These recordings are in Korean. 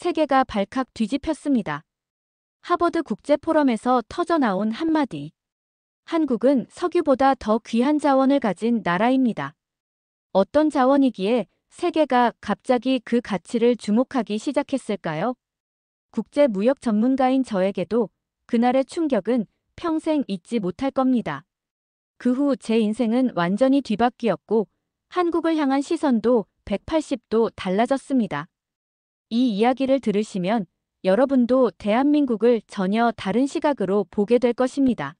세계가 발칵 뒤집혔습니다. 하버드 국제포럼에서 터져나온 한마디. 한국은 석유보다 더 귀한 자원을 가진 나라입니다. 어떤 자원이기에 세계가 갑자기 그 가치를 주목하기 시작했을까요? 국제무역 전문가인 저에게도 그날의 충격은 평생 잊지 못할 겁니다. 그 후 제 인생은 완전히 뒤바뀌었고 한국을 향한 시선도 180도 달라졌습니다. 이 이야기를 들으시면 여러분도 대한민국을 전혀 다른 시각으로 보게 될 것입니다.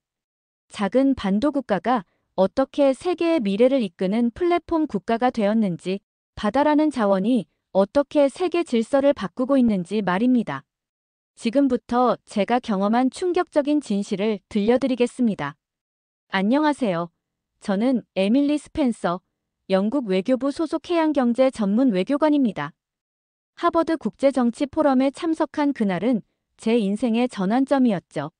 작은 반도 국가가 어떻게 세계의 미래를 이끄는 플랫폼 국가가 되었는지, 바다라는 자원이 어떻게 세계 질서를 바꾸고 있는지 말입니다. 지금부터 제가 경험한 충격적인 진실을 들려드리겠습니다. 안녕하세요. 저는 에밀리 스펜서, 영국 외교부 소속 해양경제 전문 외교관입니다. 하버드 국제정치 포럼에 참석한 그날은 제 인생의 전환점이었죠.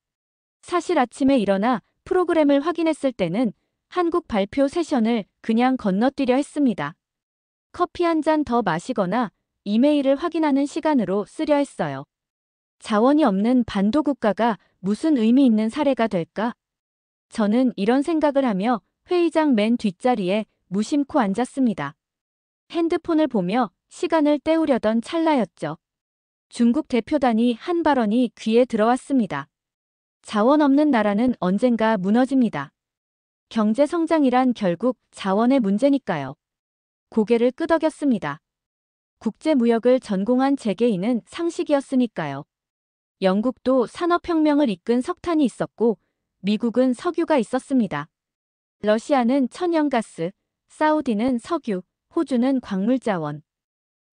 사실 아침에 일어나 프로그램을 확인했을 때는 한국 발표 세션을 그냥 건너뛰려 했습니다. 커피 한 잔 더 마시거나 이메일을 확인하는 시간으로 쓰려 했어요. 자원이 없는 반도 국가가 무슨 의미 있는 사례가 될까? 저는 이런 생각을 하며 회의장 맨 뒷자리에 무심코 앉았습니다. 핸드폰을 보며 시간을 때우려던 찰나였죠. 중국 대표단이 한 발언이 귀에 들어왔습니다. 자원 없는 나라는 언젠가 무너집니다. 경제 성장이란 결국 자원의 문제니까요. 고개를 끄덕였습니다. 국제무역을 전공한 제 개인은 상식이었으니까요. 영국도 산업혁명을 이끈 석탄이 있었고 미국은 석유가 있었습니다. 러시아는 천연가스, 사우디는 석유, 호주는 광물자원.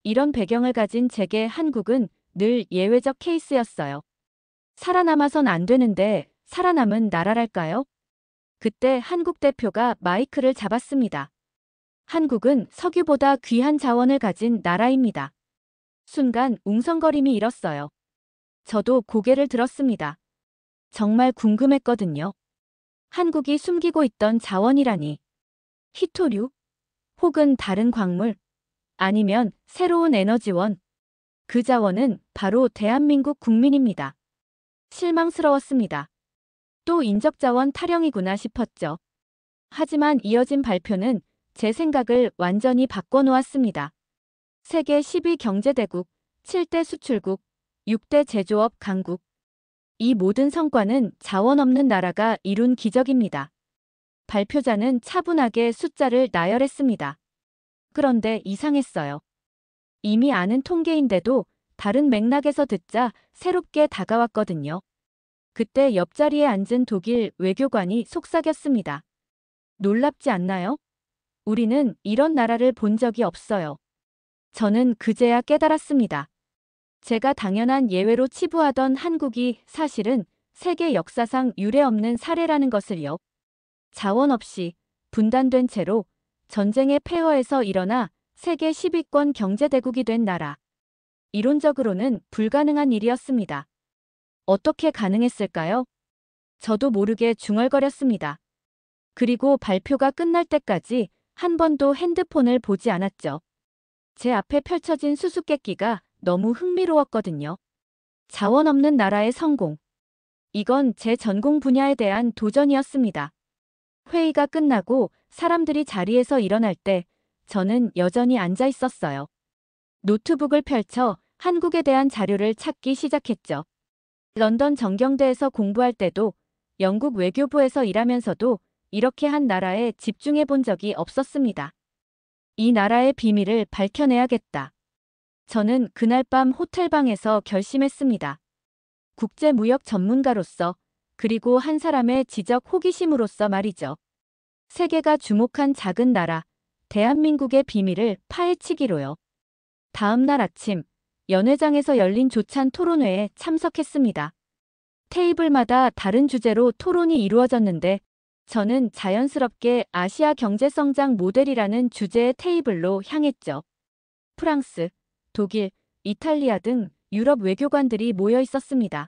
이런 배경을 가진 제게 한국은 늘 예외적 케이스였어요. 살아남아선 안 되는데 살아남은 나라랄까요? 그때 한국 대표가 마이크를 잡았습니다. 한국은 석유보다 귀한 자원을 가진 나라입니다. 순간 웅성거림이 일었어요. 저도 고개를 들었습니다. 정말 궁금했거든요. 한국이 숨기고 있던 자원이라니. 희토류? 혹은 다른 광물? 아니면 새로운 에너지원? 그 자원은 바로 대한민국 국민입니다. 실망스러웠습니다. 또 인적자원 타령이구나 싶었죠. 하지만 이어진 발표는 제 생각을 완전히 바꿔놓았습니다. 세계 10위 경제대국, 7대 수출국, 6대 제조업 강국. 이 모든 성과는 자원 없는 나라가 이룬 기적입니다. 발표자는 차분하게 숫자를 나열했습니다. 그런데 이상했어요. 이미 아는 통계인데도 다른 맥락에서 듣자 새롭게 다가왔거든요. 그때 옆자리에 앉은 독일 외교관이 속삭였습니다. 놀랍지 않나요? 우리는 이런 나라를 본 적이 없어요. 저는 그제야 깨달았습니다. 제가 당연한 예외로 치부하던 한국이 사실은 세계 역사상 유례없는 사례라는 것을요. 자원 없이 분단된 채로 전쟁의 폐허에서 일어나 세계 10위권 경제대국이 된 나라. 이론적으로는 불가능한 일이었습니다. 어떻게 가능했을까요? 저도 모르게 중얼거렸습니다. 그리고 발표가 끝날 때까지 한 번도 핸드폰을 보지 않았죠. 제 앞에 펼쳐진 수수께끼가 너무 흥미로웠거든요. 자원 없는 나라의 성공. 이건 제 전공 분야에 대한 도전이었습니다. 회의가 끝나고 사람들이 자리에서 일어날 때 저는 여전히 앉아 있었어요. 노트북을 펼쳐 한국에 대한 자료를 찾기 시작했죠. 런던 정경대에서 공부할 때도 영국 외교부에서 일하면서도 이렇게 한 나라에 집중해 본 적이 없었습니다. 이 나라의 비밀을 밝혀내야겠다. 저는 그날 밤 호텔방에서 결심했습니다. 국제무역 전문가로서, 그리고 한 사람의 지적 호기심으로서 말이죠. 세계가 주목한 작은 나라, 대한민국의 비밀을 파헤치기로요. 다음 날 아침, 연회장에서 열린 조찬 토론회에 참석했습니다. 테이블마다 다른 주제로 토론이 이루어졌는데 저는 자연스럽게 아시아 경제성장 모델이라는 주제의 테이블로 향했죠. 프랑스, 독일, 이탈리아 등 유럽 외교관들이 모여 있었습니다.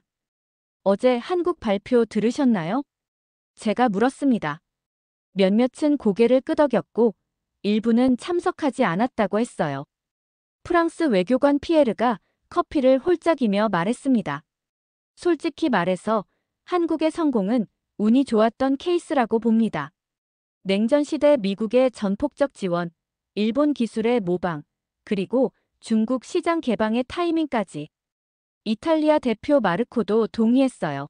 어제 한국 발표 들으셨나요? 제가 물었습니다. 몇몇은 고개를 끄덕였고 일부는 참석하지 않았다고 했어요. 프랑스 외교관 피에르가 커피를 홀짝이며 말했습니다. 솔직히 말해서 한국의 성공은 운이 좋았던 케이스라고 봅니다. 냉전 시대 미국의 전폭적 지원, 일본 기술의 모방, 그리고 중국 시장 개방의 타이밍까지. 이탈리아 대표 마르코도 동의했어요.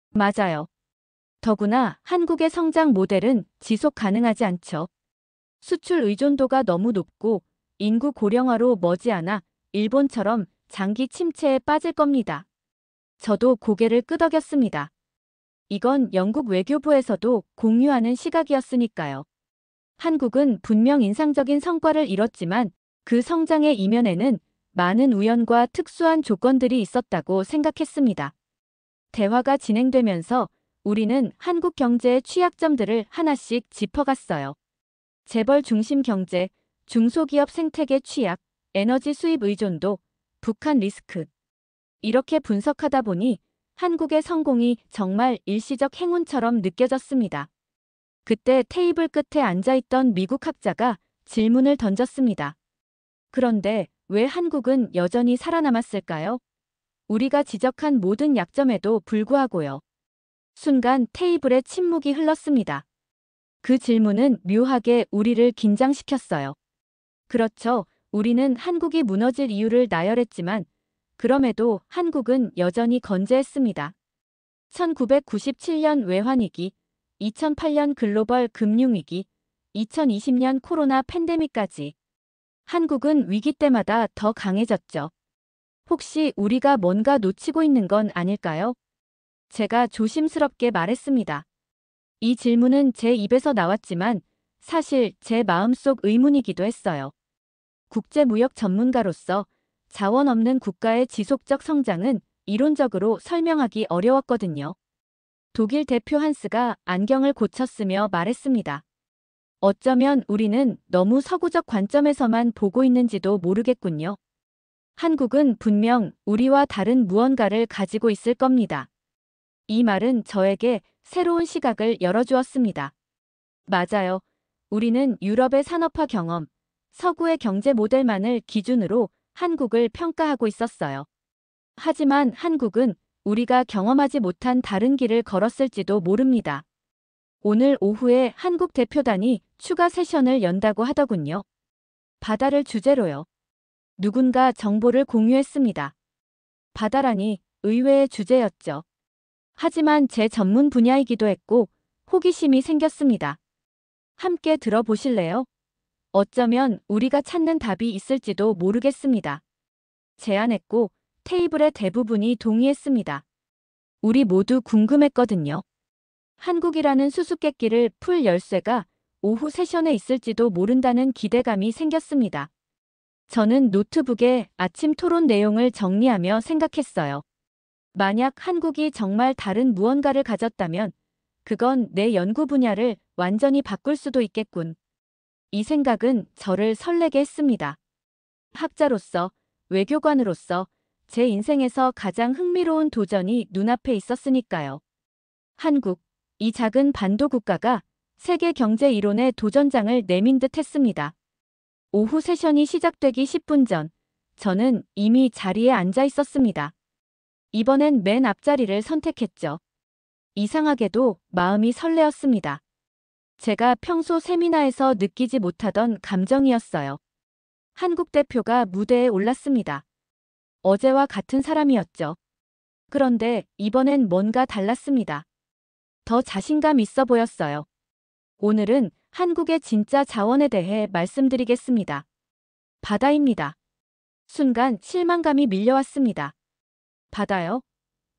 맞아요. 더구나 한국의 성장 모델은 지속 가능하지 않죠. 수출 의존도가 너무 높고 인구 고령화로 머지않아 일본처럼 장기 침체에 빠질 겁니다. 저도 고개를 끄덕였습니다. 이건 영국 외교부에서도 공유하는 시각이었으니까요. 한국은 분명 인상적인 성과를 이뤘지만 그 성장의 이면에는 많은 우연과 특수한 조건들이 있었다고 생각했습니다. 대화가 진행되면서 우리는 한국 경제의 취약점들을 하나씩 짚어갔어요. 재벌 중심 경제, 중소기업 생태계 취약, 에너지 수입 의존도, 북한 리스크. 이렇게 분석하다 보니 한국의 성공이 정말 일시적 행운처럼 느껴졌습니다. 그때 테이블 끝에 앉아있던 미국 학자가 질문을 던졌습니다. 그런데 왜 한국은 여전히 살아남았을까요? 우리가 지적한 모든 약점에도 불구하고요. 순간 테이블에 침묵이 흘렀습니다. 그 질문은 묘하게 우리를 긴장시켰어요. 그렇죠. 우리는 한국이 무너질 이유를 나열했지만 그럼에도 한국은 여전히 건재했습니다. 1997년 외환위기, 2008년 글로벌 금융위기, 2020년 코로나 팬데믹까지 한국은 위기 때마다 더 강해졌죠. 혹시 우리가 뭔가 놓치고 있는 건 아닐까요? 제가 조심스럽게 말했습니다. 이 질문은 제 입에서 나왔지만 사실 제 마음속 의문이기도 했어요. 국제무역 전문가로서 자원 없는 국가의 지속적 성장은 이론적으로 설명하기 어려웠거든요. 독일 대표 한스가 안경을 고쳤으며 말했습니다. 어쩌면 우리는 너무 서구적 관점에서만 보고 있는지도 모르겠군요. 한국은 분명 우리와 다른 무언가를 가지고 있을 겁니다. 이 말은 저에게 새로운 시각을 열어주었습니다. 맞아요. 우리는 유럽의 산업화 경험, 서구의 경제 모델만을 기준으로 한국을 평가하고 있었어요. 하지만 한국은 우리가 경험하지 못한 다른 길을 걸었을지도 모릅니다. 오늘 오후에 한국 대표단이 추가 세션을 연다고 하더군요. 바다를 주제로요. 누군가 정보를 공유했습니다. 바다라니 의외의 주제였죠. 하지만 제 전문 분야이기도 했고 호기심이 생겼습니다. 함께 들어보실래요? 어쩌면 우리가 찾는 답이 있을지도 모르겠습니다. 제안했고 테이블의 대부분이 동의했습니다. 우리 모두 궁금했거든요. 한국이라는 수수께끼를 풀 열쇠가 오후 세션에 있을지도 모른다는 기대감이 생겼습니다. 저는 노트북에 아침 토론 내용을 정리하며 생각했어요. 만약 한국이 정말 다른 무언가를 가졌다면 그건 내 연구 분야를 완전히 바꿀 수도 있겠군. 이 생각은 저를 설레게 했습니다. 학자로서, 외교관으로서 제 인생에서 가장 흥미로운 도전이 눈앞에 있었으니까요. 한국, 이 작은 반도 국가가 세계 경제 이론의 도전장을 내민 듯 했습니다. 오후 세션이 시작되기 10분 전, 저는 이미 자리에 앉아 있었습니다. 이번엔 맨 앞자리를 선택했죠. 이상하게도 마음이 설레었습니다. 제가 평소 세미나에서 느끼지 못하던 감정이었어요. 한국 대표가 무대에 올랐습니다. 어제와 같은 사람이었죠. 그런데 이번엔 뭔가 달랐습니다. 더 자신감 있어 보였어요. 오늘은 한국의 진짜 자원에 대해 말씀드리겠습니다. 바다입니다. 순간 실망감이 밀려왔습니다. 바다요?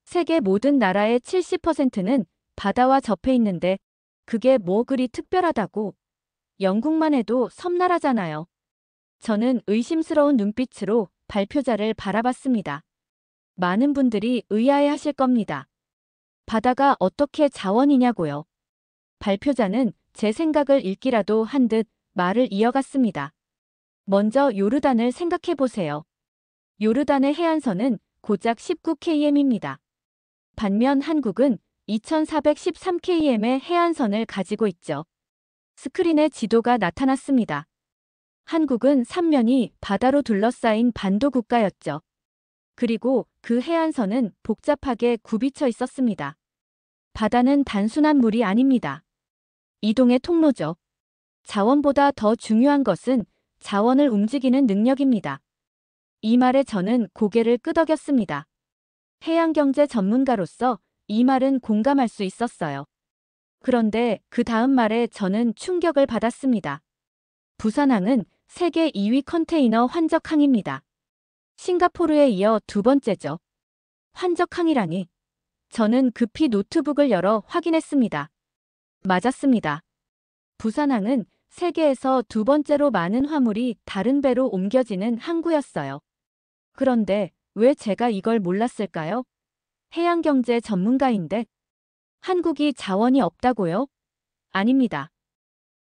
세계 모든 나라의 70%는 바다와 접해 있는데 그게 뭐 그리 특별하다고. 영국만 해도 섬나라잖아요. 저는 의심스러운 눈빛으로 발표자를 바라봤습니다. 많은 분들이 의아해하실 겁니다. 바다가 어떻게 자원이냐고요. 발표자는 제 생각을 읽기라도 한 듯 말을 이어갔습니다. 먼저 요르단을 생각해 보세요. 요르단의 해안선은 고작 19km입니다. 반면 한국은 2413km의 해안선을 가지고 있죠. 스크린에 지도가 나타났습니다. 한국은 삼면이 바다로 둘러싸인 반도 국가였죠. 그리고 그 해안선은 복잡하게 굽이쳐 있었습니다. 바다는 단순한 물이 아닙니다. 이동의 통로죠. 자원보다 더 중요한 것은 자원을 움직이는 능력입니다. 이 말에 저는 고개를 끄덕였습니다. 해양경제 전문가로서 이 말은 공감할 수 있었어요. 그런데 그 다음 말에 저는 충격을 받았습니다. 부산항은 세계 2위 컨테이너 환적항입니다. 싱가포르에 이어 두 번째죠. 환적항이라니. 저는 급히 노트북을 열어 확인했습니다. 맞았습니다. 부산항은 세계에서 두 번째로 많은 화물이 다른 배로 옮겨지는 항구였어요. 그런데 왜 제가 이걸 몰랐을까요? 해양경제 전문가인데. 한국이 자원이 없다고요? 아닙니다.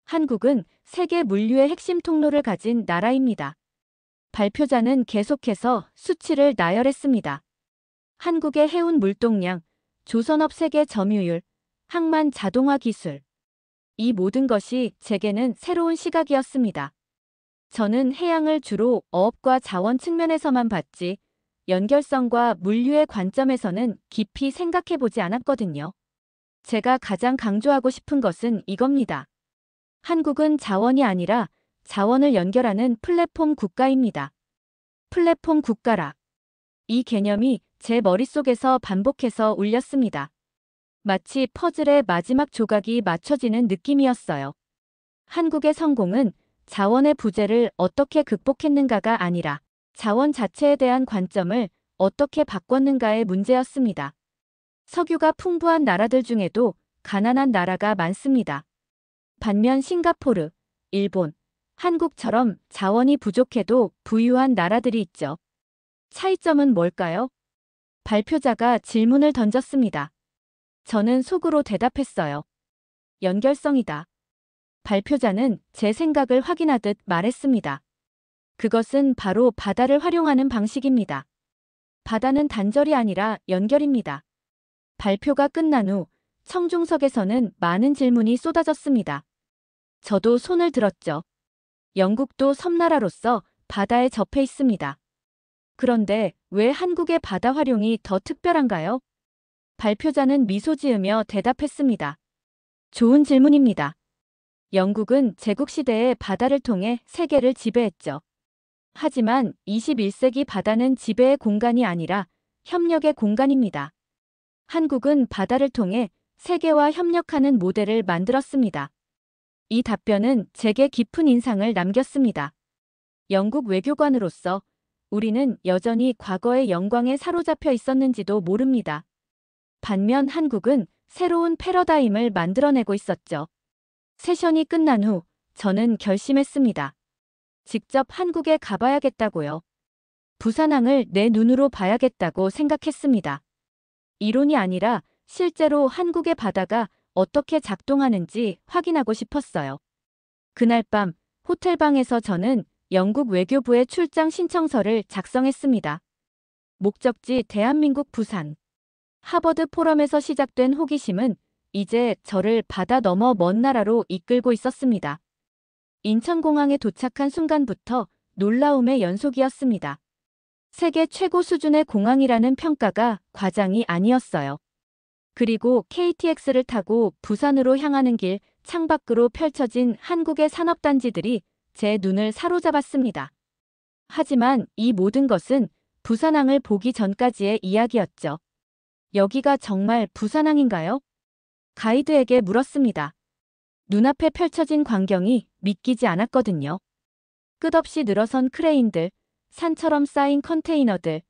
한국은 세계 물류의 핵심 통로를 가진 나라입니다. 발표자는 계속해서 수치를 나열했습니다. 한국의 해운 물동량, 조선업 세계 점유율, 항만 자동화 기술. 이 모든 것이 제게는 새로운 시각이었습니다. 저는 해양을 주로 어업과 자원 측면에서만 봤지 연결성과 물류의 관점에서는 깊이 생각해보지 않았거든요. 제가 가장 강조하고 싶은 것은 이겁니다. 한국은 자원이 아니라 자원을 연결하는 플랫폼 국가입니다. 플랫폼 국가라. 이 개념이 제 머릿속에서 반복해서 울렸습니다. 마치 퍼즐의 마지막 조각이 맞춰지는 느낌이었어요. 한국의 성공은 자원의 부재를 어떻게 극복했는가가 아니라 자원 자체에 대한 관점을 어떻게 바꿨는가의 문제였습니다. 석유가 풍부한 나라들 중에도 가난한 나라가 많습니다. 반면 싱가포르, 일본, 한국처럼 자원이 부족해도 부유한 나라들이 있죠. 차이점은 뭘까요? 발표자가 질문을 던졌습니다. 저는 속으로 대답했어요. 연결성이다. 발표자는 제 생각을 확인하듯 말했습니다. 그것은 바로 바다를 활용하는 방식입니다. 바다는 단절이 아니라 연결입니다. 발표가 끝난 후 청중석에서는 많은 질문이 쏟아졌습니다. 저도 손을 들었죠. 영국도 섬나라로서 바다에 접해 있습니다. 그런데 왜 한국의 바다 활용이 더 특별한가요? 발표자는 미소 지으며 대답했습니다. 좋은 질문입니다. 영국은 제국시대에 바다를 통해 세계를 지배했죠. 하지만 21세기 바다는 지배의 공간이 아니라 협력의 공간입니다. 한국은 바다를 통해 세계와 협력하는 모델을 만들었습니다. 이 답변은 제게 깊은 인상을 남겼습니다. 영국 외교관으로서 우리는 여전히 과거의 영광에 사로잡혀 있었는지도 모릅니다. 반면 한국은 새로운 패러다임을 만들어내고 있었죠. 세션이 끝난 후 저는 결심했습니다. 직접 한국에 가봐야겠다고요. 부산항을 내 눈으로 봐야겠다고 생각했습니다. 이론이 아니라 실제로 한국의 바다가 어떻게 작동하는지 확인하고 싶었어요. 그날 밤 호텔방에서 저는 영국 외교부에 출장 신청서를 작성했습니다. 목적지 대한민국 부산. 하버드 포럼에서 시작된 호기심은 이제 저를 바다 너머 먼 나라로 이끌고 있었습니다. 인천공항에 도착한 순간부터 놀라움의 연속이었습니다. 세계 최고 수준의 공항이라는 평가가 과장이 아니었어요. 그리고 KTX를 타고 부산으로 향하는 길 창밖으로 펼쳐진 한국의 산업단지들이 제 눈을 사로잡았습니다. 하지만 이 모든 것은 부산항을 보기 전까지의 이야기였죠. 여기가 정말 부산항인가요? 가이드에게 물었습니다. 눈앞에 펼쳐진 광경이 믿기지 않았거든요. 끝없이 늘어선 크레인들, 산처럼 쌓인 컨테이너들,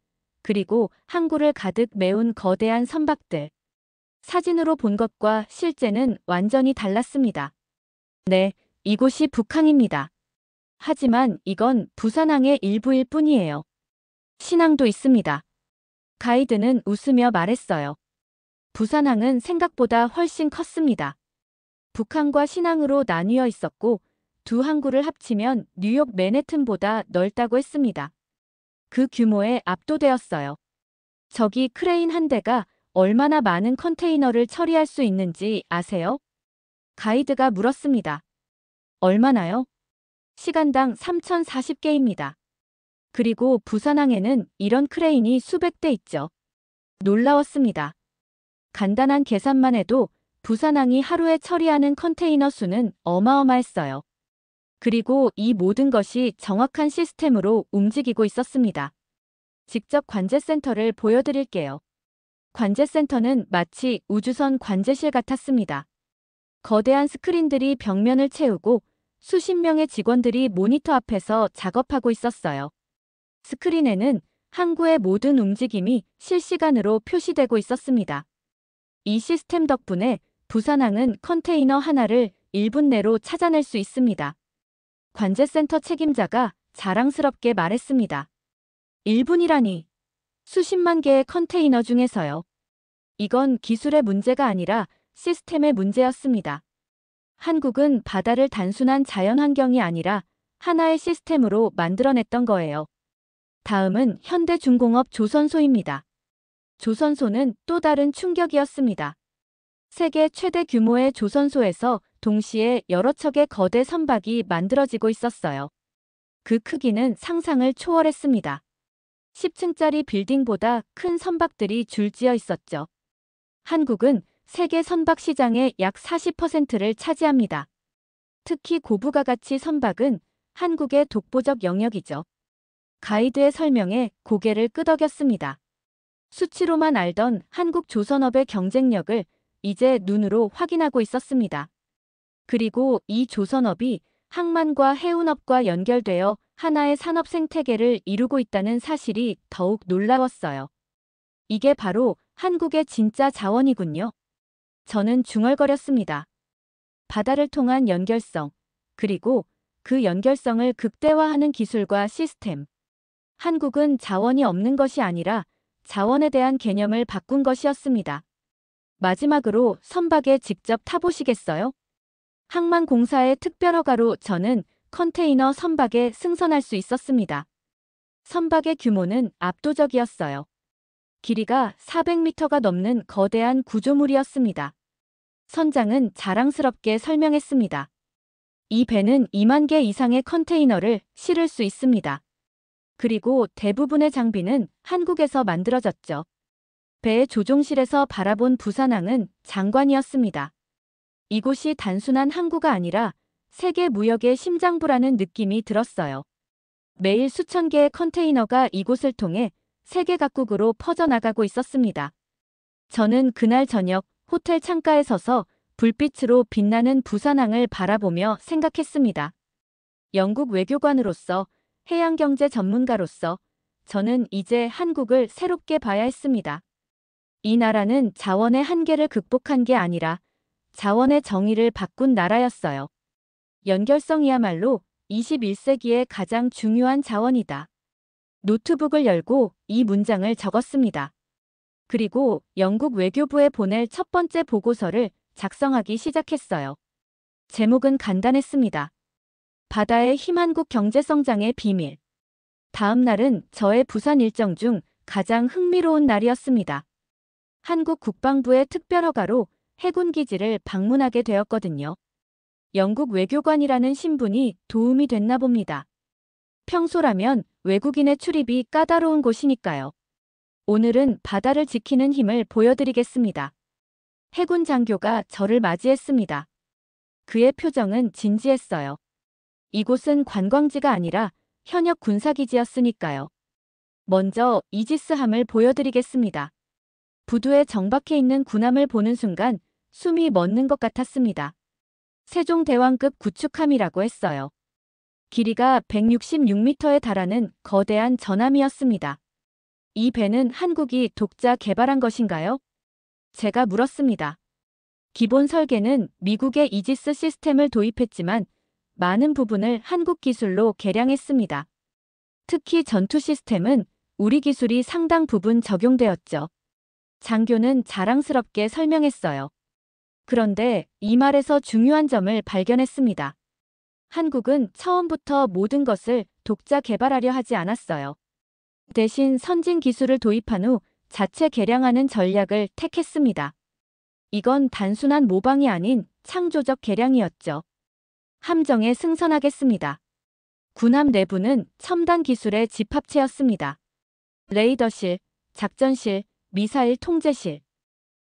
그리고 항구를 가득 메운 거대한 선박들. 사진으로 본 것과 실제는 완전히 달랐습니다. 네, 이곳이 북항입니다. 하지만 이건 부산항의 일부일 뿐이에요. 신항도 있습니다. 가이드는 웃으며 말했어요. 부산항은 생각보다 훨씬 컸습니다. 북항과 신항으로 나뉘어 있었고 두 항구를 합치면 뉴욕 맨해튼보다 넓다고 했습니다. 그 규모에 압도되었어요. 저기 크레인 한 대가 얼마나 많은 컨테이너를 처리할 수 있는지 아세요? 가이드가 물었습니다. 얼마나요? 시간당 3040개입니다. 그리고 부산항에는 이런 크레인이 수백 대 있죠. 놀라웠습니다. 간단한 계산만 해도 부산항이 하루에 처리하는 컨테이너 수는 어마어마했어요. 그리고 이 모든 것이 정확한 시스템으로 움직이고 있었습니다. 직접 관제센터를 보여드릴게요. 관제센터는 마치 우주선 관제실 같았습니다. 거대한 스크린들이 벽면을 채우고 수십 명의 직원들이 모니터 앞에서 작업하고 있었어요. 스크린에는 항구의 모든 움직임이 실시간으로 표시되고 있었습니다. 이 시스템 덕분에 부산항은 컨테이너 하나를 1분 내로 찾아낼 수 있습니다. 관제센터 책임자가 자랑스럽게 말했습니다. 1분이라니. 수십만 개의 컨테이너 중에서요. 이건 기술의 문제가 아니라 시스템의 문제였습니다. 한국은 바다를 단순한 자연환경이 아니라 하나의 시스템으로 만들어냈던 거예요. 다음은 현대중공업 조선소입니다. 조선소는 또 다른 충격이었습니다. 세계 최대 규모의 조선소에서 동시에 여러 척의 거대 선박이 만들어지고 있었어요. 그 크기는 상상을 초월했습니다. 10층짜리 빌딩보다 큰 선박들이 줄지어 있었죠. 한국은 세계 선박 시장의 약 40%를 차지합니다. 특히 고부가 가치 선박은 한국의 독보적 영역이죠. 가이드의 설명에 고개를 끄덕였습니다. 수치로만 알던 한국 조선업의 경쟁력을 이제 눈으로 확인하고 있었습니다. 그리고 이 조선업이 항만과 해운업과 연결되어 하나의 산업 생태계를 이루고 있다는 사실이 더욱 놀라웠어요. 이게 바로 한국의 진짜 자원이군요. 저는 중얼거렸습니다. 바다를 통한 연결성, 그리고 그 연결성을 극대화하는 기술과 시스템. 한국은 자원이 없는 것이 아니라 자원에 대한 개념을 바꾼 것이었습니다. 마지막으로 선박에 직접 타보시겠어요? 항만공사의 특별허가로 저는 컨테이너 선박에 승선할 수 있었습니다. 선박의 규모는 압도적이었어요. 길이가 400m가 넘는 거대한 구조물이었습니다. 선장은 자랑스럽게 설명했습니다. 이 배는 2만 개 이상의 컨테이너를 실을 수 있습니다. 그리고 대부분의 장비는 한국에서 만들어졌죠. 배의 조종실에서 바라본 부산항은 장관이었습니다. 이곳이 단순한 항구가 아니라 세계 무역의 심장부라는 느낌이 들었어요. 매일 수천 개의 컨테이너가 이곳을 통해 세계 각국으로 퍼져나가고 있었습니다. 저는 그날 저녁 호텔 창가에 서서 불빛으로 빛나는 부산항을 바라보며 생각했습니다. 영국 외교관으로서, 해양경제 전문가로서 저는 이제 한국을 새롭게 봐야 했습니다. 이 나라는 자원의 한계를 극복한 게 아니라 자원의 정의를 바꾼 나라였어요. 연결성이야말로 21세기의 가장 중요한 자원이다. 노트북을 열고 이 문장을 적었습니다. 그리고 영국 외교부에 보낼 첫 번째 보고서를 작성하기 시작했어요. 제목은 간단했습니다. 바다의 힘 한국 경제성장의 비밀. 다음 날은 저의 부산 일정 중 가장 흥미로운 날이었습니다. 한국 국방부의 특별허가로 해군기지를 방문하게 되었거든요. 영국 외교관이라는 신분이 도움이 됐나 봅니다. 평소라면 외국인의 출입이 까다로운 곳이니까요. 오늘은 바다를 지키는 힘을 보여드리겠습니다. 해군 장교가 저를 맞이했습니다. 그의 표정은 진지했어요. 이곳은 관광지가 아니라 현역 군사기지였으니까요. 먼저 이지스함을 보여드리겠습니다. 부두에 정박해 있는 군함을 보는 순간 숨이 멎는 것 같았습니다. 세종대왕급 구축함이라고 했어요. 길이가 166m에 달하는 거대한 전함이었습니다. 이 배는 한국이 독자 개발한 것인가요? 제가 물었습니다. 기본 설계는 미국의 이지스 시스템을 도입했지만 많은 부분을 한국 기술로 개량했습니다. 특히 전투 시스템은 우리 기술이 상당 부분 적용되었죠. 장교는 자랑스럽게 설명했어요. 그런데 이 말에서 중요한 점을 발견했습니다. 한국은 처음부터 모든 것을 독자 개발하려 하지 않았어요. 대신 선진 기술을 도입한 후 자체 개량하는 전략을 택했습니다. 이건 단순한 모방이 아닌 창조적 개량이었죠. 함정에 승선하겠습니다. 군함 내부는 첨단 기술의 집합체였습니다. 레이더실, 작전실, 미사일 통제실.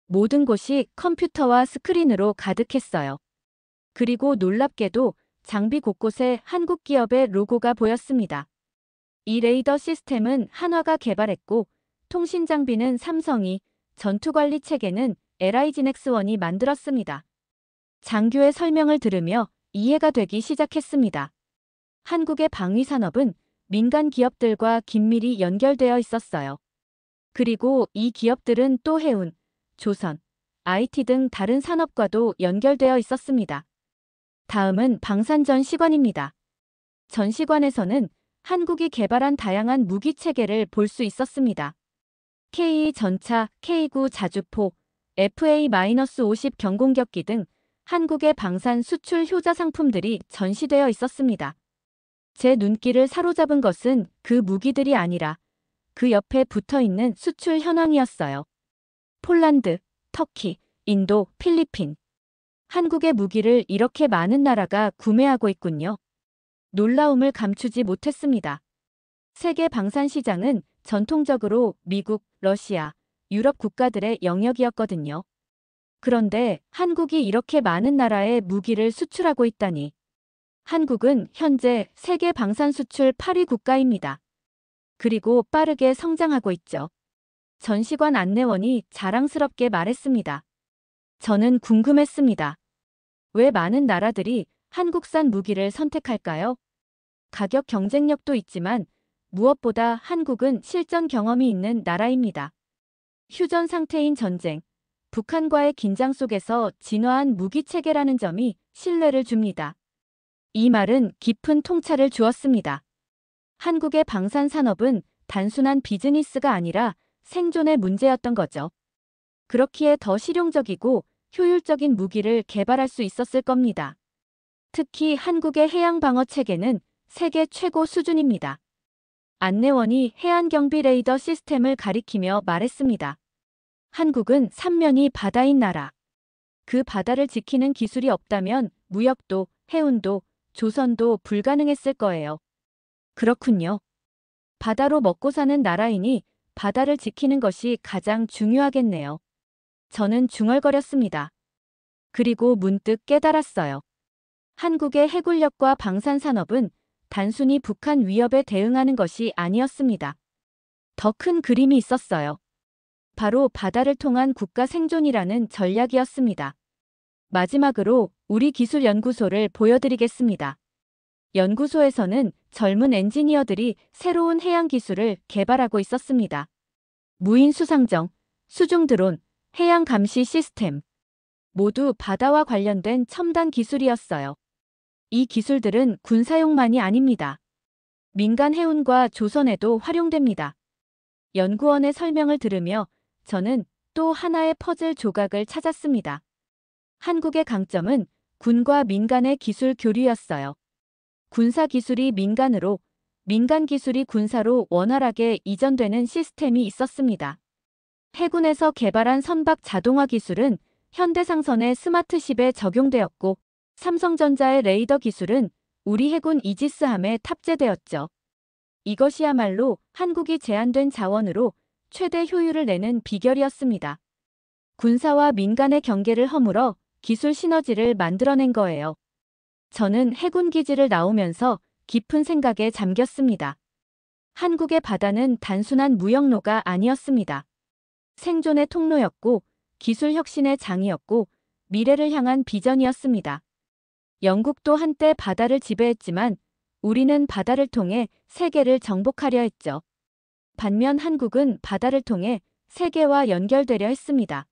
모든 곳이 컴퓨터와 스크린으로 가득했어요. 그리고 놀랍게도 장비 곳곳에 한국 기업의 로고가 보였습니다. 이 레이더 시스템은 한화가 개발했고, 통신 장비는 삼성이, 전투관리 체계는 LIG넥스원이 만들었습니다. 장교의 설명을 들으며 이해가 되기 시작했습니다. 한국의 방위 산업은 민간 기업들과 긴밀히 연결되어 있었어요. 그리고 이 기업들은 또 해운, 조선, IT 등 다른 산업과도 연결되어 있었습니다. 다음은 방산 전시관입니다. 전시관에서는 한국이 개발한 다양한 무기 체계를 볼 수 있었습니다. K2 전차, K9 자주포, FA-50 경공격기 등 한국의 방산 수출 효자 상품들이 전시되어 있었습니다. 제 눈길을 사로잡은 것은 그 무기들이 아니라 그 옆에 붙어있는 수출 현황이었어요. 폴란드, 터키, 인도, 필리핀. 한국의 무기를 이렇게 많은 나라가 구매하고 있군요. 놀라움을 감추지 못했습니다. 세계 방산 시장은 전통적으로 미국, 러시아, 유럽 국가들의 영역이었거든요. 그런데 한국이 이렇게 많은 나라에 무기를 수출하고 있다니. 한국은 현재 세계 방산 수출 8위 국가입니다. 그리고 빠르게 성장하고 있죠. 전시관 안내원이 자랑스럽게 말했습니다. 저는 궁금했습니다. 왜 많은 나라들이 한국산 무기를 선택할까요? 가격 경쟁력도 있지만 무엇보다 한국은 실전 경험이 있는 나라입니다. 휴전 상태인 전쟁, 북한과의 긴장 속에서 진화한 무기 체계라는 점이 신뢰를 줍니다. 이 말은 깊은 통찰을 주었습니다. 한국의 방산 산업은 단순한 비즈니스가 아니라 생존의 문제였던 거죠. 그렇기에 더 실용적이고 효율적인 무기를 개발할 수 있었을 겁니다. 특히 한국의 해양 방어 체계는 세계 최고 수준입니다. 안내원이 해안경비 레이더 시스템을 가리키며 말했습니다. 한국은 삼면이 바다인 나라. 그 바다를 지키는 기술이 없다면 무역도, 해운도, 조선도 불가능했을 거예요. 그렇군요. 바다로 먹고 사는 나라이니 바다를 지키는 것이 가장 중요하겠네요. 저는 중얼거렸습니다. 그리고 문득 깨달았어요. 한국의 해군력과 방산산업은 단순히 북한 위협에 대응하는 것이 아니었습니다. 더 큰 그림이 있었어요. 바로 바다를 통한 국가 생존이라는 전략이었습니다. 마지막으로 우리 기술연구소를 보여드리겠습니다. 연구소에서는 젊은 엔지니어들이 새로운 해양 기술을 개발하고 있었습니다. 무인 수상정, 수중 드론, 해양 감시 시스템. 모두 바다와 관련된 첨단 기술이었어요. 이 기술들은 군사용만이 아닙니다. 민간 해운과 조선에도 활용됩니다. 연구원의 설명을 들으며 저는 또 하나의 퍼즐 조각을 찾았습니다. 한국의 강점은 군과 민간의 기술 교류였어요. 군사 기술이 민간으로, 민간 기술이 군사로 원활하게 이전되는 시스템이 있었습니다. 해군에서 개발한 선박 자동화 기술은 현대상선의 스마트십에 적용되었고, 삼성전자의 레이더 기술은 우리 해군 이지스함에 탑재되었죠. 이것이야말로 한국이 제한된 자원으로 최대 효율을 내는 비결이었습니다. 군사와 민간의 경계를 허물어 기술 시너지를 만들어낸 거예요. 저는 해군 기지를 나오면서 깊은 생각에 잠겼습니다. 한국의 바다는 단순한 무역로가 아니었습니다. 생존의 통로였고, 기술 혁신의 장이었고, 미래를 향한 비전이었습니다. 영국도 한때 바다를 지배했지만 우리는 바다를 통해 세계를 정복하려 했죠. 반면 한국은 바다를 통해 세계와 연결되려 했습니다.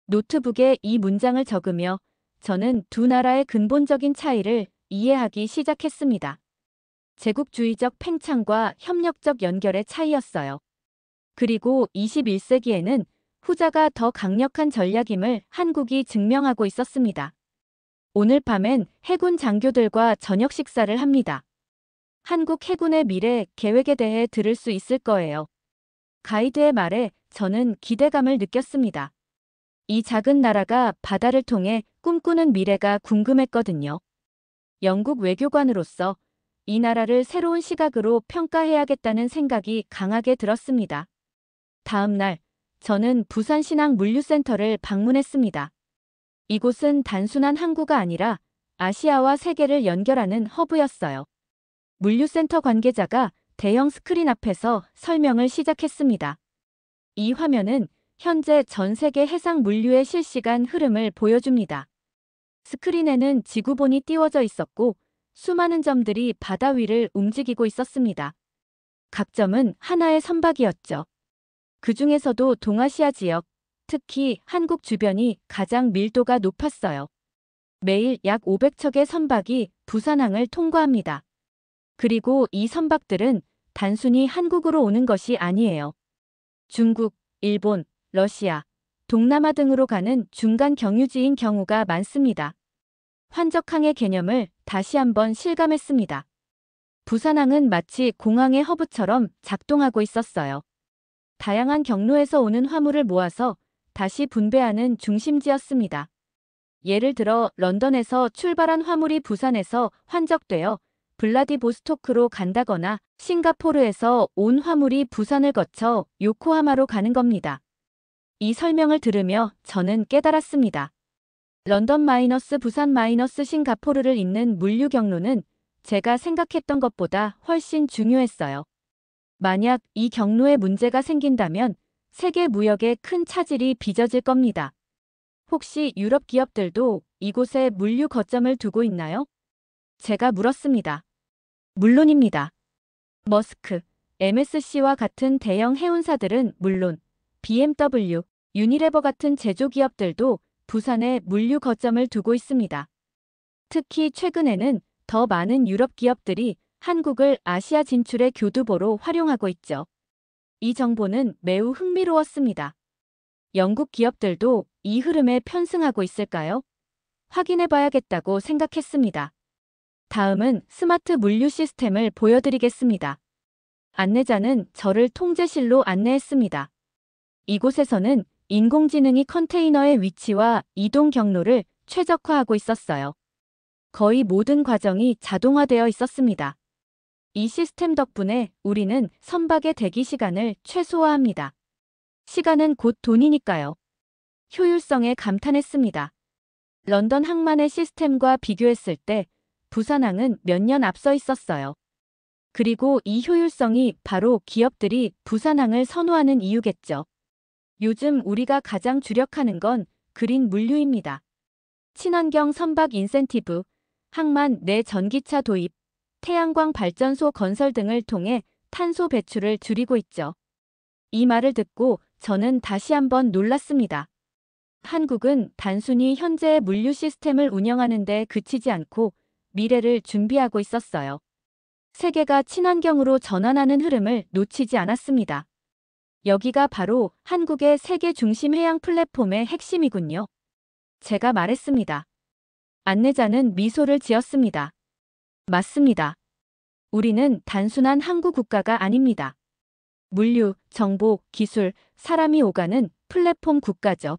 노트북에 이 문장을 적으며 저는 두 나라의 근본적인 차이를 이해하기 시작했습니다. 제국주의적 팽창과 협력적 연결의 차이였어요. 그리고 21세기에는 후자가 더 강력한 전략임을 한국이 증명하고 있었습니다. 오늘 밤엔 해군 장교들과 저녁 식사를 합니다. 한국 해군의 미래 계획에 대해 들을 수 있을 거예요. 가이드의 말에 저는 기대감을 느꼈습니다. 이 작은 나라가 바다를 통해 꿈꾸는 미래가 궁금했거든요. 영국 외교관으로서 이 나라를 새로운 시각으로 평가해야겠다는 생각이 강하게 들었습니다. 다음 날, 저는 부산신항물류센터를 방문했습니다. 이곳은 단순한 항구가 아니라 아시아와 세계를 연결하는 허브였어요. 물류센터 관계자가 대형 스크린 앞에서 설명을 시작했습니다. 이 화면은 현재 전 세계 해상 물류의 실시간 흐름을 보여줍니다. 스크린에는 지구본이 띄워져 있었고 수많은 점들이 바다 위를 움직이고 있었습니다. 각 점은 하나의 선박이었죠. 그 중에서도 동아시아 지역, 특히 한국 주변이 가장 밀도가 높았어요. 매일 약 500척의 선박이 부산항을 통과합니다. 그리고 이 선박들은 단순히 한국으로 오는 것이 아니에요. 중국, 일본, 러시아, 동남아 등으로 가는 중간 경유지인 경우가 많습니다. 환적항의 개념을 다시 한번 실감했습니다. 부산항은 마치 공항의 허브처럼 작동하고 있었어요. 다양한 경로에서 오는 화물을 모아서 다시 분배하는 중심지였습니다. 예를 들어 런던에서 출발한 화물이 부산에서 환적되어 블라디보스토크로 간다거나 싱가포르에서 온 화물이 부산을 거쳐 요코하마로 가는 겁니다. 이 설명을 들으며 저는 깨달았습니다. 런던 부산 싱가포르를 잇는 물류 경로는 제가 생각했던 것보다 훨씬 중요했어요. 만약 이 경로에 문제가 생긴다면 세계 무역에 큰 차질이 빚어질 겁니다. 혹시 유럽 기업들도 이곳에 물류 거점을 두고 있나요? 제가 물었습니다. 물론입니다. 머스크, MSC와 같은 대형 해운사들은 물론 BMW, 유니레버 같은 제조기업들도 부산에 물류 거점을 두고 있습니다. 특히 최근에는 더 많은 유럽 기업들이 한국을 아시아 진출의 교두보로 활용하고 있죠. 이 정보는 매우 흥미로웠습니다. 영국 기업들도 이 흐름에 편승하고 있을까요? 확인해 봐야겠다고 생각했습니다. 다음은 스마트 물류 시스템을 보여드리겠습니다. 안내자는 저를 통제실로 안내했습니다. 이곳에서는 인공지능이 컨테이너의 위치와 이동 경로를 최적화하고 있었어요. 거의 모든 과정이 자동화되어 있었습니다. 이 시스템 덕분에 우리는 선박의 대기 시간을 최소화합니다. 시간은 곧 돈이니까요. 효율성에 감탄했습니다. 런던 항만의 시스템과 비교했을 때 부산항은 몇 년 앞서 있었어요. 그리고 이 효율성이 바로 기업들이 부산항을 선호하는 이유겠죠. 요즘 우리가 가장 주력하는 건 그린 물류입니다. 친환경 선박 인센티브, 항만 내 전기차 도입, 태양광 발전소 건설 등을 통해 탄소 배출을 줄이고 있죠. 이 말을 듣고 저는 다시 한번 놀랐습니다. 한국은 단순히 현재의 물류 시스템을 운영하는 데 그치지 않고 미래를 준비하고 있었어요. 세계가 친환경으로 전환하는 흐름을 놓치지 않았습니다. 여기가 바로 한국의 세계 중심 해양 플랫폼의 핵심이군요. 제가 말했습니다. 안내자는 미소를 지었습니다. 맞습니다. 우리는 단순한 항구 국가가 아닙니다. 물류, 정보, 기술, 사람이 오가는 플랫폼 국가죠.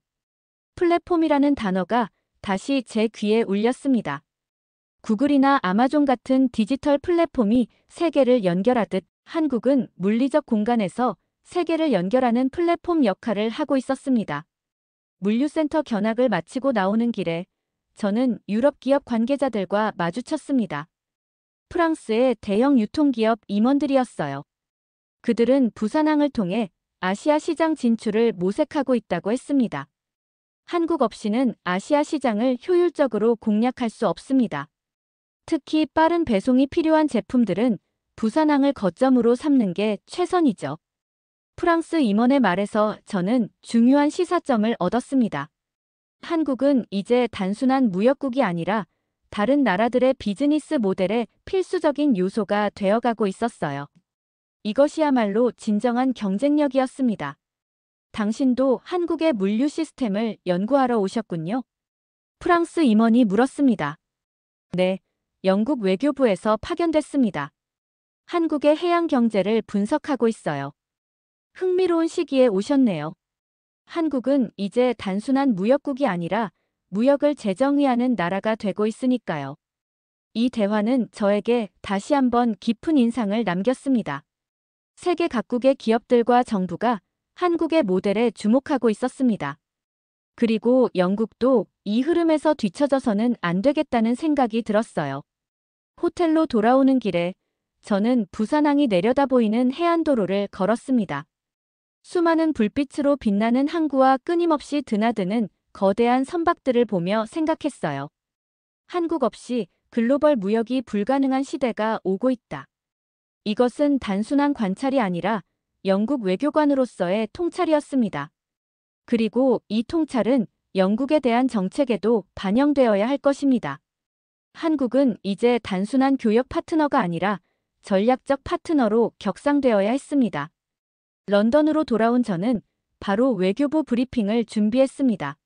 플랫폼이라는 단어가 다시 제 귀에 울렸습니다. 구글이나 아마존 같은 디지털 플랫폼이 세계를 연결하듯 한국은 물리적 공간에서 세계를 연결하는 플랫폼 역할을 하고 있었습니다. 물류센터 견학을 마치고 나오는 길에 저는 유럽 기업 관계자들과 마주쳤습니다. 프랑스의 대형 유통기업 임원들이었어요. 그들은 부산항을 통해 아시아 시장 진출을 모색하고 있다고 했습니다. 한국 없이는 아시아 시장을 효율적으로 공략할 수 없습니다. 특히 빠른 배송이 필요한 제품들은 부산항을 거점으로 삼는 게 최선이죠. 프랑스 임원의 말에서 저는 중요한 시사점을 얻었습니다. 한국은 이제 단순한 무역국이 아니라 다른 나라들의 비즈니스 모델의 필수적인 요소가 되어가고 있었어요. 이것이야말로 진정한 경쟁력이었습니다. 당신도 한국의 물류 시스템을 연구하러 오셨군요. 프랑스 임원이 물었습니다. 네, 영국 외교부에서 파견됐습니다. 한국의 해양 경제를 분석하고 있어요. 흥미로운 시기에 오셨네요. 한국은 이제 단순한 무역국이 아니라 무역을 재정의하는 나라가 되고 있으니까요. 이 대화는 저에게 다시 한번 깊은 인상을 남겼습니다. 세계 각국의 기업들과 정부가 한국의 모델에 주목하고 있었습니다. 그리고 영국도 이 흐름에서 뒤처져서는 안 되겠다는 생각이 들었어요. 호텔로 돌아오는 길에 저는 부산항이 내려다 보이는 해안도로를 걸었습니다. 수많은 불빛으로 빛나는 항구와 끊임없이 드나드는 거대한 선박들을 보며 생각했어요. 한국 없이 글로벌 무역이 불가능한 시대가 오고 있다. 이것은 단순한 관찰이 아니라 영국 외교관으로서의 통찰이었습니다. 그리고 이 통찰은 영국에 대한 정책에도 반영되어야 할 것입니다. 한국은 이제 단순한 교역 파트너가 아니라 전략적 파트너로 격상되어야 했습니다. 런던으로 돌아온 저는 바로 외교부 브리핑을 준비했습니다.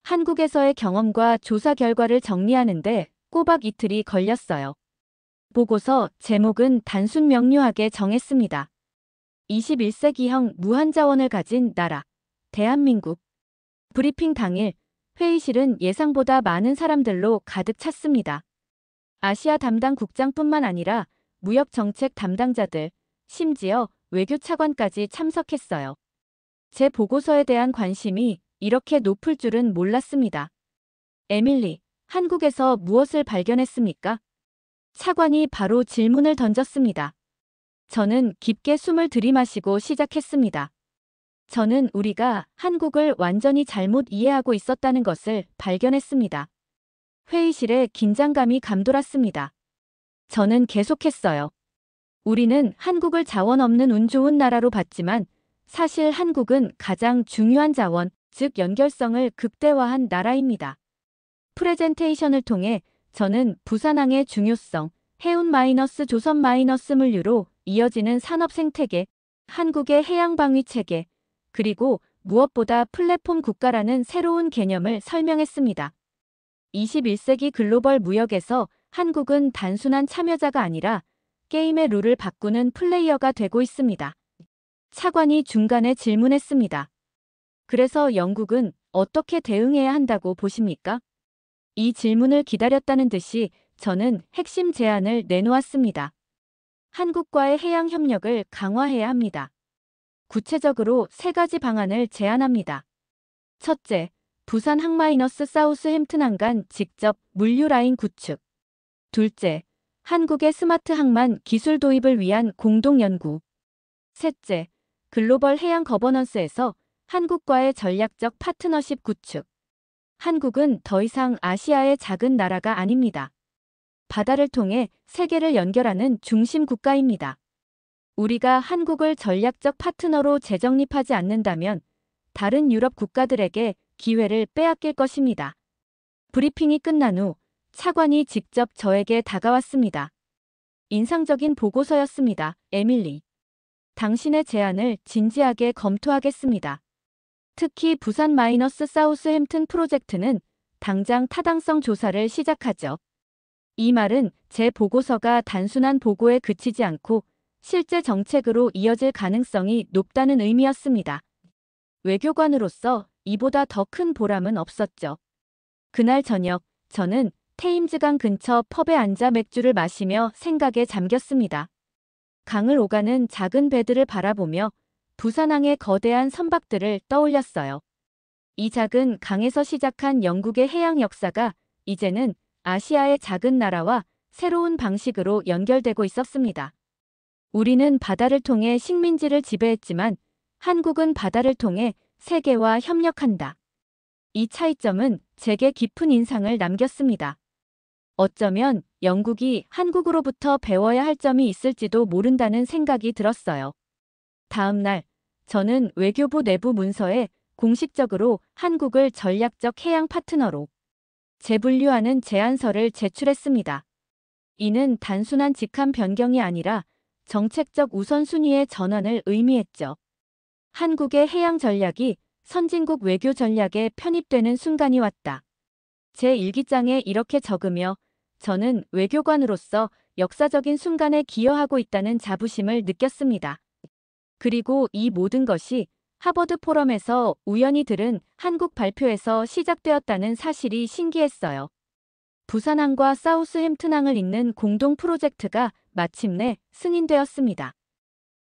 한국에서의 경험과 조사 결과를 정리하는데 꼬박 이틀이 걸렸어요. 보고서 제목은 단순 명료하게 정했습니다. 21세기형 무한자원을 가진 나라, 대한민국. 브리핑 당일 회의실은 예상보다 많은 사람들로 가득 찼습니다. 아시아 담당 국장뿐만 아니라 무역정책 담당자들, 심지어 외교차관까지 참석했어요. 제 보고서에 대한 관심이 이렇게 높을 줄은 몰랐습니다. 에밀리, 한국에서 무엇을 발견했습니까? 차관이 바로 질문을 던졌습니다. 저는 깊게 숨을 들이마시고 시작했습니다. 저는 우리가 한국을 완전히 잘못 이해하고 있었다는 것을 발견했습니다. 회의실에 긴장감이 감돌았습니다. 저는 계속했어요. 우리는 한국을 자원 없는 운 좋은 나라로 봤지만 사실 한국은 가장 중요한 자원, 즉 연결성을 극대화한 나라입니다. 프레젠테이션을 통해 저는 부산항의 중요성, 해운 마이너스 조선 마이너스 물류로 이어지는 산업 생태계, 한국의 해양 방위 체계, 그리고 무엇보다 플랫폼 국가라는 새로운 개념을 설명했습니다. 21세기 글로벌 무역에서 한국은 단순한 참여자가 아니라 게임의 룰을 바꾸는 플레이어가 되고 있습니다. 차관이 중간에 질문했습니다. 그래서 영국은 어떻게 대응해야 한다고 보십니까? 이 질문을 기다렸다는 듯이 저는 핵심 제안을 내놓았습니다. 한국과의 해양 협력을 강화해야 합니다. 구체적으로 3가지 방안을 제안합니다. 첫째, 부산 항- 사우스햄튼 간 직접 물류 라인 구축. 둘째, 한국의 스마트 항만 기술 도입을 위한 공동 연구. 셋째, 글로벌 해양 거버넌스에서 한국과의 전략적 파트너십 구축. 한국은 더 이상 아시아의 작은 나라가 아닙니다. 바다를 통해 세계를 연결하는 중심 국가입니다. 우리가 한국을 전략적 파트너로 재정립하지 않는다면 다른 유럽 국가들에게 기회를 빼앗길 것입니다. 브리핑이 끝난 후 차관이 직접 저에게 다가왔습니다. 인상적인 보고서였습니다. 에밀리. 당신의 제안을 진지하게 검토하겠습니다. 특히 부산 사우스햄튼 프로젝트는 당장 타당성 조사를 시작하죠. 이 말은 제 보고서가 단순한 보고에 그치지 않고 실제 정책으로 이어질 가능성이 높다는 의미였습니다. 외교관으로서 이보다 더 큰 보람은 없었죠. 그날 저녁 저는 테임즈강 근처 펍에 앉아 맥주를 마시며 생각에 잠겼습니다. 강을 오가는 작은 배들을 바라보며 부산항의 거대한 선박들을 떠올렸어요. 이 작은 강에서 시작한 영국의 해양 역사가 이제는 아시아의 작은 나라와 새로운 방식으로 연결되고 있었습니다. 우리는 바다를 통해 식민지를 지배했지만 한국은 바다를 통해 세계와 협력한다. 이 차이점은 제게 깊은 인상을 남겼습니다. 어쩌면 영국이 한국으로부터 배워야 할 점이 있을지도 모른다는 생각이 들었어요. 다음 날 저는 외교부 내부 문서에 공식적으로 한국을 전략적 해양 파트너로 재분류하는 제안서를 제출했습니다. 이는 단순한 직함 변경이 아니라 정책적 우선순위의 전환을 의미했죠. 한국의 해양 전략이 선진국 외교 전략에 편입되는 순간이 왔다. 제 일기장에 이렇게 적으며 저는 외교관으로서 역사적인 순간에 기여하고 있다는 자부심을 느꼈습니다. 그리고 이 모든 것이 하버드 포럼에서 우연히 들은 한국 발표에서 시작되었다는 사실이 신기했어요. 부산항과 사우스햄튼항을 잇는 공동 프로젝트가 마침내 승인되었습니다.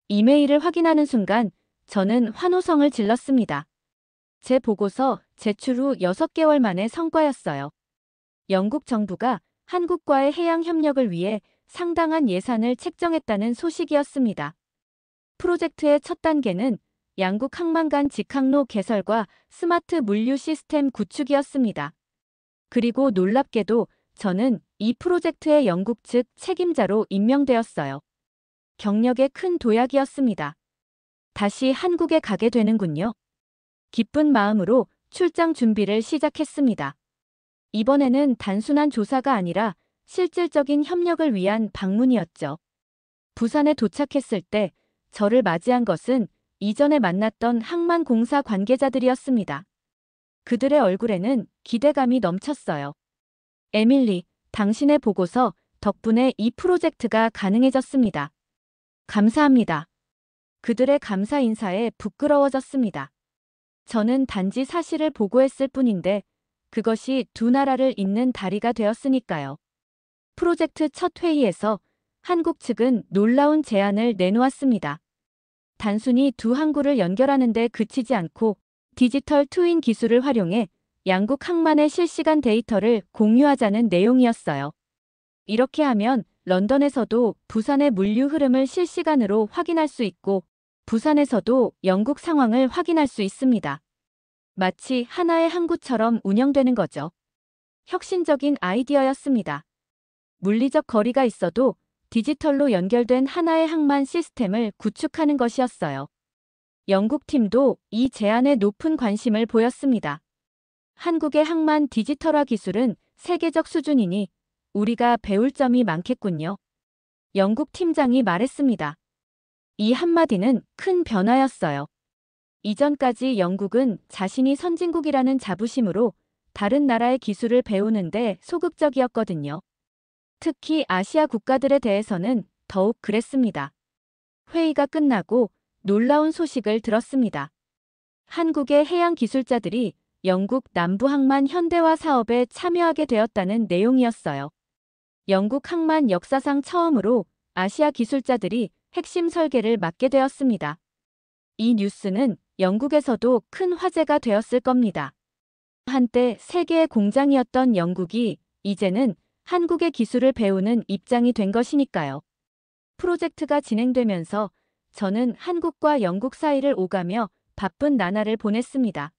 이메일을 확인하는 순간 저는 환호성을 질렀습니다. 제 보고서 제출 후 6개월 만의 성과였어요. 영국 정부가 한국과의 해양 협력을 위해 상당한 예산을 책정했다는 소식이었습니다. 프로젝트의 첫 단계는 양국 항만 간 직항로 개설과 스마트 물류 시스템 구축이었습니다. 그리고 놀랍게도 저는 이 프로젝트의 영국 측 책임자로 임명되었어요. 경력의 큰 도약이었습니다. 다시 한국에 가게 되는군요. 기쁜 마음으로 출장 준비를 시작했습니다. 이번에는 단순한 조사가 아니라 실질적인 협력을 위한 방문이었죠. 부산에 도착했을 때 저를 맞이한 것은 이전에 만났던 항만공사 관계자들이었습니다. 그들의 얼굴에는 기대감이 넘쳤어요. 에밀리, 당신의 보고서 덕분에 이 프로젝트가 가능해졌습니다. 감사합니다. 그들의 감사 인사에 부끄러워졌습니다. 저는 단지 사실을 보고했을 뿐인데 그것이 두 나라를 잇는 다리가 되었으니까요. 프로젝트 첫 회의에서 한국 측은 놀라운 제안을 내놓았습니다. 단순히 두 항구를 연결하는 데 그치지 않고 디지털 트윈 기술을 활용해 양국 항만의 실시간 데이터를 공유하자는 내용이었어요. 이렇게 하면 런던에서도 부산의 물류 흐름을 실시간으로 확인할 수 있고 부산에서도 영국 상황을 확인할 수 있습니다. 마치 하나의 항구처럼 운영되는 거죠. 혁신적인 아이디어였습니다. 물리적 거리가 있어도 디지털로 연결된 하나의 항만 시스템을 구축하는 것이었어요. 영국 팀도 이 제안에 높은 관심을 보였습니다. 한국의 항만 디지털화 기술은 세계적 수준이니 우리가 배울 점이 많겠군요. 영국 팀장이 말했습니다. 이 한마디는 큰 변화였어요. 이전까지 영국은 자신이 선진국이라는 자부심으로 다른 나라의 기술을 배우는데 소극적이었거든요. 특히 아시아 국가들에 대해서는 더욱 그랬습니다. 회의가 끝나고 놀라운 소식을 들었습니다. 한국의 해양 기술자들이 영국 남부항만 현대화 사업에 참여하게 되었다는 내용이었어요. 영국 항만 역사상 처음으로 아시아 기술자들이 핵심 설계를 맡게 되었습니다. 이 뉴스는 영국에서도 큰 화제가 되었을 겁니다. 한때 세계의 공장이었던 영국이 이제는 한국의 기술을 배우는 입장이 된 것이니까요. 프로젝트가 진행되면서 저는 한국과 영국 사이를 오가며 바쁜 나날을 보냈습니다.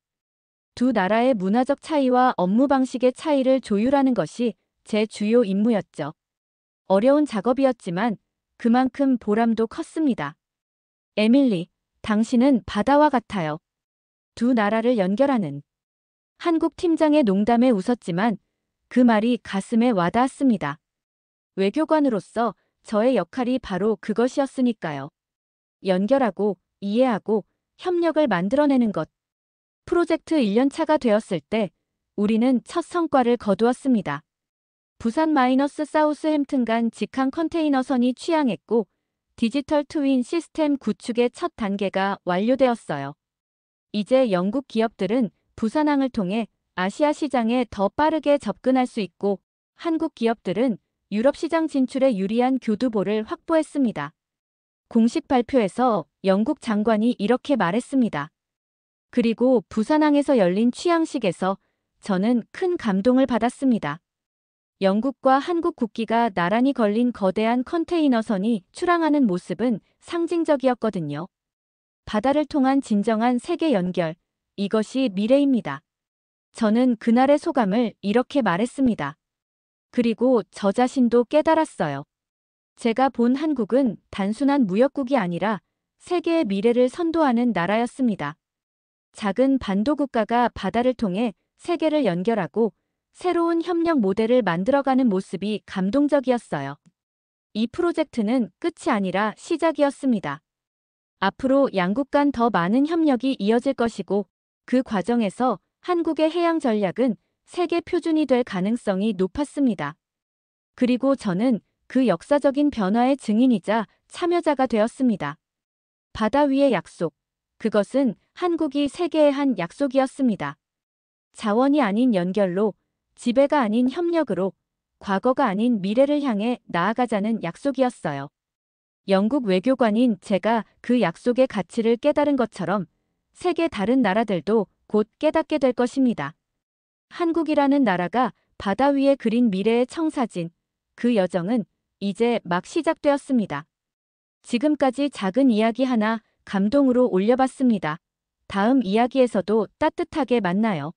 두 나라의 문화적 차이와 업무 방식의 차이를 조율하는 것이 제 주요 임무였죠. 어려운 작업이었지만 그만큼 보람도 컸습니다. 에밀리, 당신은 바다와 같아요. 두 나라를 연결하는. 한국 팀장의 농담에 웃었지만 그 말이 가슴에 와닿았습니다. 외교관으로서 저의 역할이 바로 그것이었으니까요. 연결하고 이해하고 협력을 만들어내는 것. 프로젝트 1년차가 되었을 때 우리는 첫 성과를 거두었습니다. 부산-사우스햄튼 간 직항 컨테이너선이 취항했고 디지털 트윈 시스템 구축의 첫 단계가 완료되었어요. 이제 영국 기업들은 부산항을 통해 아시아 시장에 더 빠르게 접근할 수 있고 한국 기업들은 유럽 시장 진출에 유리한 교두보를 확보했습니다. 공식 발표에서 영국 장관이 이렇게 말했습니다. 그리고 부산항에서 열린 취항식에서 저는 큰 감동을 받았습니다. 영국과 한국 국기가 나란히 걸린 거대한 컨테이너선이 출항하는 모습은 상징적이었거든요. 바다를 통한 진정한 세계 연결, 이것이 미래입니다. 저는 그날의 소감을 이렇게 말했습니다. 그리고 저 자신도 깨달았어요. 제가 본 한국은 단순한 무역국이 아니라 세계의 미래를 선도하는 나라였습니다. 작은 반도 국가가 바다를 통해 세계를 연결하고 새로운 협력 모델을 만들어가는 모습이 감동적이었어요. 이 프로젝트는 끝이 아니라 시작이었습니다. 앞으로 양국 간 더 많은 협력이 이어질 것이고 그 과정에서 한국의 해양 전략은 세계 표준이 될 가능성이 높았습니다. 그리고 저는 그 역사적인 변화의 증인이자 참여자가 되었습니다. 바다 위의 약속. 그것은 한국이 세계에 한 약속이었습니다. 자원이 아닌 연결로, 지배가 아닌 협력으로 과거가 아닌 미래를 향해 나아가자는 약속이었어요. 영국 외교관인 제가 그 약속의 가치를 깨달은 것처럼 세계 다른 나라들도 곧 깨닫게 될 것입니다. 한국이라는 나라가 바다 위에 그린 미래의 청사진, 그 여정은 이제 막 시작되었습니다. 지금까지 작은 이야기 하나 감동으로 올려봤습니다. 다음 이야기에서도 따뜻하게 만나요.